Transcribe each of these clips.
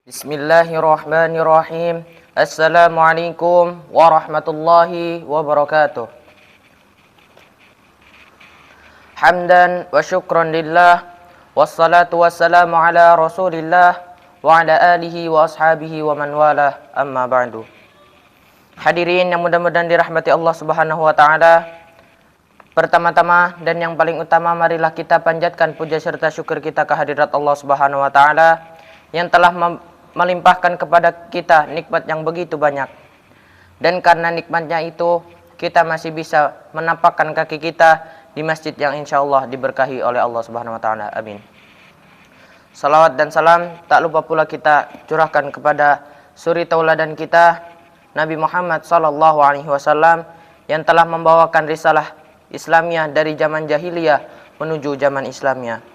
Bismillahirrahmanirrahim. Assalamualaikum warahmatullahi wabarakatuh. Hamdan wa syukran lillah, wassalatu wassalamu ala rasulillah wa ala alihi wa ashabihi wa man walah, amma ba'du. Hadirin yang mudah-mudahan dirahmati Allah subhanahu wa ta'ala, pertama-tama dan yang paling utama, marilah kita panjatkan puja serta syukur kita kehadirat Allah subhanahu wa ta'ala yang telah melimpahkan kepada kita nikmat yang begitu banyak. Dan karena nikmatnya itu, kita masih bisa menampakkan kaki kita di masjid yang insya Allah diberkahi oleh Allah subhanahu wa ta'ala. Amin. Salawat dan salam tak lupa pula kita curahkan kepada suri tauladan kita, Nabi Muhammad sallallahu alaihi wasallam, yang telah membawakan risalah Islamiyah dari zaman jahiliyah menuju zaman Islamiyah.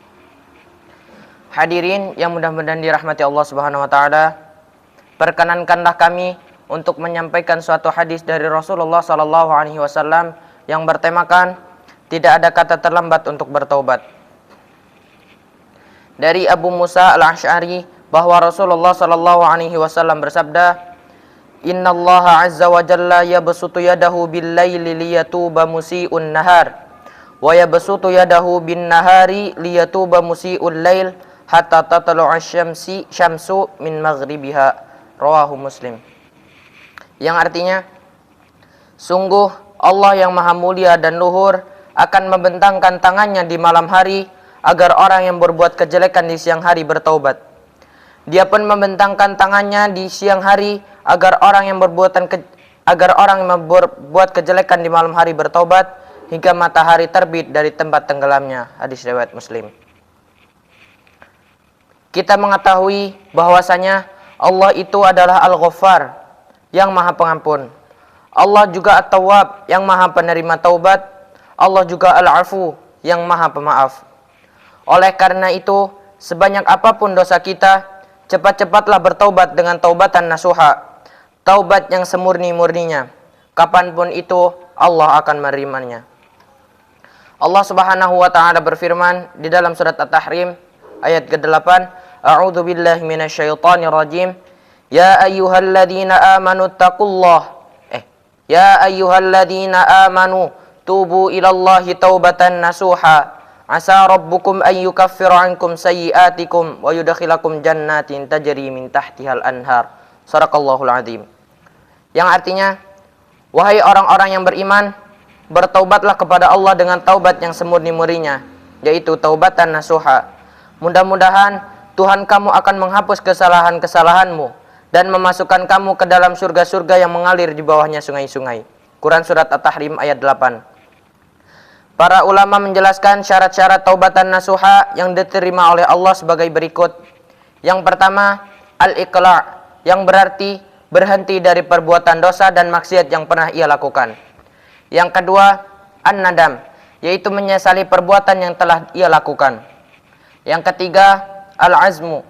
Hadirin yang mudah-mudahan dirahmati Allah subhanahu wa ta'ala, perkenankanlah kami untuk menyampaikan suatu hadis dari Rasulullah sallallahu alaihi wasallam yang bertemakan tidak ada kata terlambat untuk bertaubat. Dari Abu Musa al-Ash'ari bahwa Rasulullah sallallahu alaihi wasallam bersabda, "Innallaha azza wa jalla yabsutu yadahu bil-laili liyatuba musii'un nahar wa yabsutu yadahu bin-nahari liyatuba musii'ul lail hatta tatlu'a syamsu min maghribiha." Rawahu Muslim. Yang artinya, sungguh Allah yang maha mulia dan luhur akan membentangkan tangannya di malam hari agar orang yang berbuat kejelekan di siang hari bertaubat. Dia pun membentangkan tangannya di siang hari agar orang yang berbuat kejelekan di malam hari bertaubat hingga matahari terbit dari tempat tenggelamnya. Hadis riwayat Muslim. Kita mengetahui bahwasanya Allah itu adalah Al-Ghaffar, yang maha pengampun. Allah juga At-Tawwab, yang maha penerima taubat. Allah juga Al-Afu, yang maha pemaaf. Oleh karena itu, sebanyak apapun dosa kita, cepat-cepatlah bertaubat dengan taubatan nasuha, taubat yang semurni-murninya. Kapanpun itu Allah akan menerimanya. Allah subhanahu wa ta'ala berfirman di dalam surat At-Tahrim ayat ke-8, A'udzu billahi minasyaitonir rajim. Ya ayyuhalladzina amanu taqullah. Ya ayyuhalladzina amanu tubu ilallahi taubatan nasuha. Asa rabbukum an yukaffira ankum sayyi'atikum wa yudkhilakum jannatin tajri min tahtihal anhar. Shadaqallahul azim. Yang artinya, wahai orang-orang yang beriman, bertaubatlah kepada Allah dengan taubat yang semurni-murninya, yaitu taubatan nasuha. Mudah-mudahan Tuhan kamu akan menghapus kesalahan-kesalahanmu dan memasukkan kamu ke dalam surga-surga yang mengalir di bawahnya sungai-sungai. Quran Surat At-Tahrim ayat 8. Para ulama menjelaskan syarat-syarat taubatan nasuha yang diterima oleh Allah sebagai berikut. Yang pertama, al-iqla', yang berarti berhenti dari perbuatan dosa dan maksiat yang pernah ia lakukan. Yang kedua, an-nadam, yaitu menyesali perbuatan yang telah ia lakukan. Yang ketiga, al-azmu,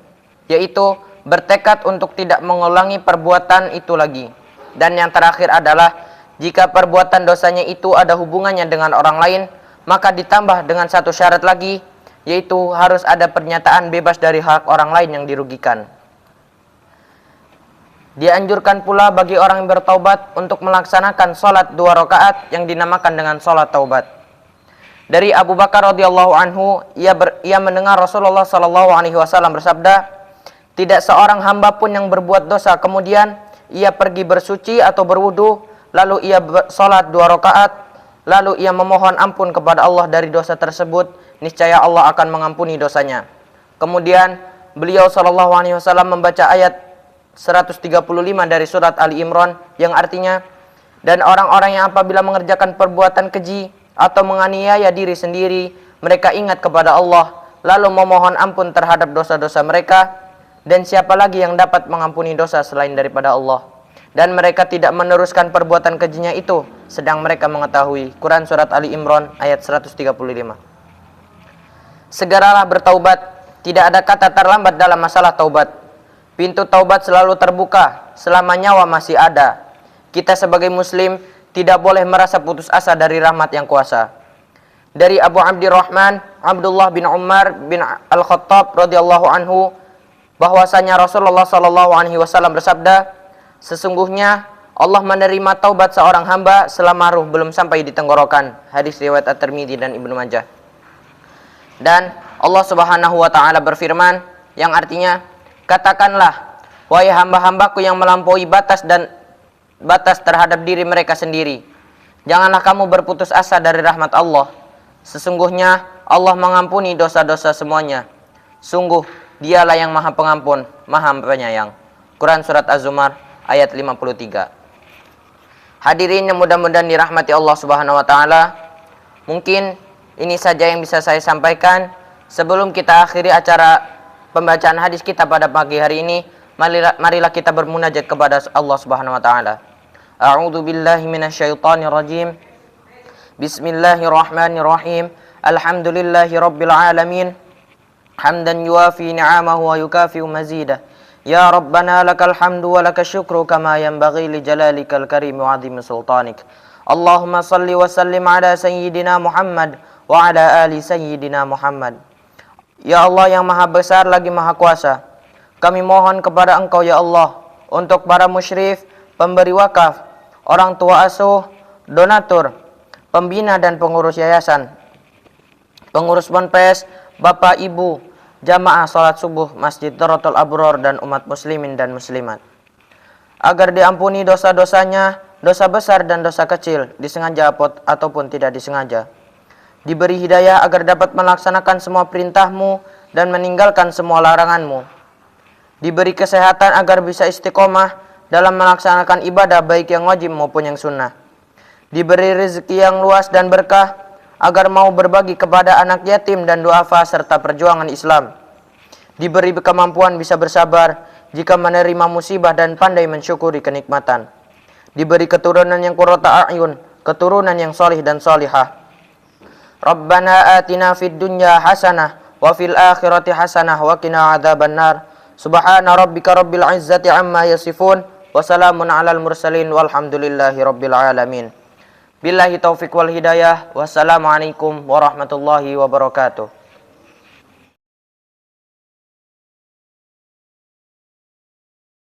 yaitu bertekad untuk tidak mengulangi perbuatan itu lagi. Dan yang terakhir adalah jika perbuatan dosanya itu ada hubungannya dengan orang lain, maka ditambah dengan satu syarat lagi, yaitu harus ada pernyataan bebas dari hak orang lain yang dirugikan. Dianjurkan pula bagi orang yang bertaubat untuk melaksanakan sholat 2 rakaat yang dinamakan dengan sholat taubat. Dari Abu Bakar radhiyallahu anhu, ia mendengar Rasulullah sallallahu alaihi wasallam bersabda, tidak seorang hamba pun yang berbuat dosa kemudian ia pergi bersuci atau berwudu, lalu ia salat 2 rakaat, lalu ia memohon ampun kepada Allah dari dosa tersebut, niscaya Allah akan mengampuni dosanya. Kemudian beliau sallallahu alaihi wasallam membaca ayat 135 dari surat Ali Imran yang artinya, dan orang-orang yang apabila mengerjakan perbuatan keji atau menganiaya diri sendiri, mereka ingat kepada Allah, lalu memohon ampun terhadap dosa-dosa mereka, dan siapa lagi yang dapat mengampuni dosa selain daripada Allah. Dan mereka tidak meneruskan perbuatan kejinya itu, sedang mereka mengetahui. Quran Surat Ali Imran ayat 135. Segeralah bertaubat, tidak ada kata terlambat dalam masalah taubat. Pintu taubat selalu terbuka selama nyawa masih ada. Kita sebagai muslim tidak boleh merasa putus asa dari rahmat yang kuasa. Dari Abu Abdurrahman Abdullah bin Umar bin Al-Khattab radhiyallahu anhu, bahwasanya Rasulullah Shallallahu Alaihi Wasallam bersabda, sesungguhnya Allah menerima taubat seorang hamba selama ruh belum sampai di tenggorokan. Hadis riwayat At-Tirmidzi dan Ibnu Majah. Dan Allah Subhanahu wa taala berfirman yang artinya, katakanlah wahai hamba-hambaku yang melampaui batas terhadap diri mereka sendiri, janganlah kamu berputus asa dari rahmat Allah. Sesungguhnya Allah mengampuni dosa-dosa semuanya. Sungguh Dialah yang Maha Pengampun, Maha Penyayang. Quran Surat Az-Zumar ayat 53. Hadirin yang mudah-mudahan dirahmati Allah Subhanahu wa taala, mungkin ini saja yang bisa saya sampaikan. Sebelum kita akhiri acara pembacaan hadis kita pada pagi hari ini, marilah kita bermunajat kepada Allah Subhanahu wa taala. A'udzu billahi minasyaitonir rajim. Bismillahirrahmanirrahim. Alhamdulillahirabbil alamin. Hamdan yuafi ni'amahu wa yukafi'u mazidah. Ya Rabbana lakal hamdu wa lakal syukru kama yanbaghi li jalalikal karim wa 'azimi sultanik. Allahumma salli wa sallim ala sayyidina Muhammad wa ala ali sayyidina Muhammad. Ya Allah yang Maha Besar lagi Maha Kuasa, kami mohon kepada Engkau ya Allah untuk para musyrif, pemberi wakaf, orang tua asuh, donatur, pembina dan pengurus yayasan, pengurus ponpes, Bapak Ibu, jamaah salat subuh Masjid Darul Abror dan umat muslimin dan muslimat, agar diampuni dosa-dosanya, dosa besar dan dosa kecil, disengaja ataupun tidak disengaja. Diberi hidayah agar dapat melaksanakan semua perintah-Mu dan meninggalkan semua larangan-Mu. Diberi kesehatan agar bisa istiqomah dalam melaksanakan ibadah baik yang wajib maupun yang sunnah. Diberi rezeki yang luas dan berkah agar mau berbagi kepada anak yatim dan duafa serta perjuangan Islam. Diberi kemampuan bisa bersabar jika menerima musibah dan pandai mensyukuri kenikmatan. Diberi keturunan yang qurrata a'yun, keturunan yang salih dan salihah. Rabbana atina fid dunya hasanah wa fil akhirati hasanah wa qina adzabannar. Subhana rabbika rabbil izzati amma yasifun wa salamun alal mursalin walhamdulillahi rabbil alamin. Billahi taufiq wal hidayah. Wassalamualaikum warahmatullahi wabarakatuh.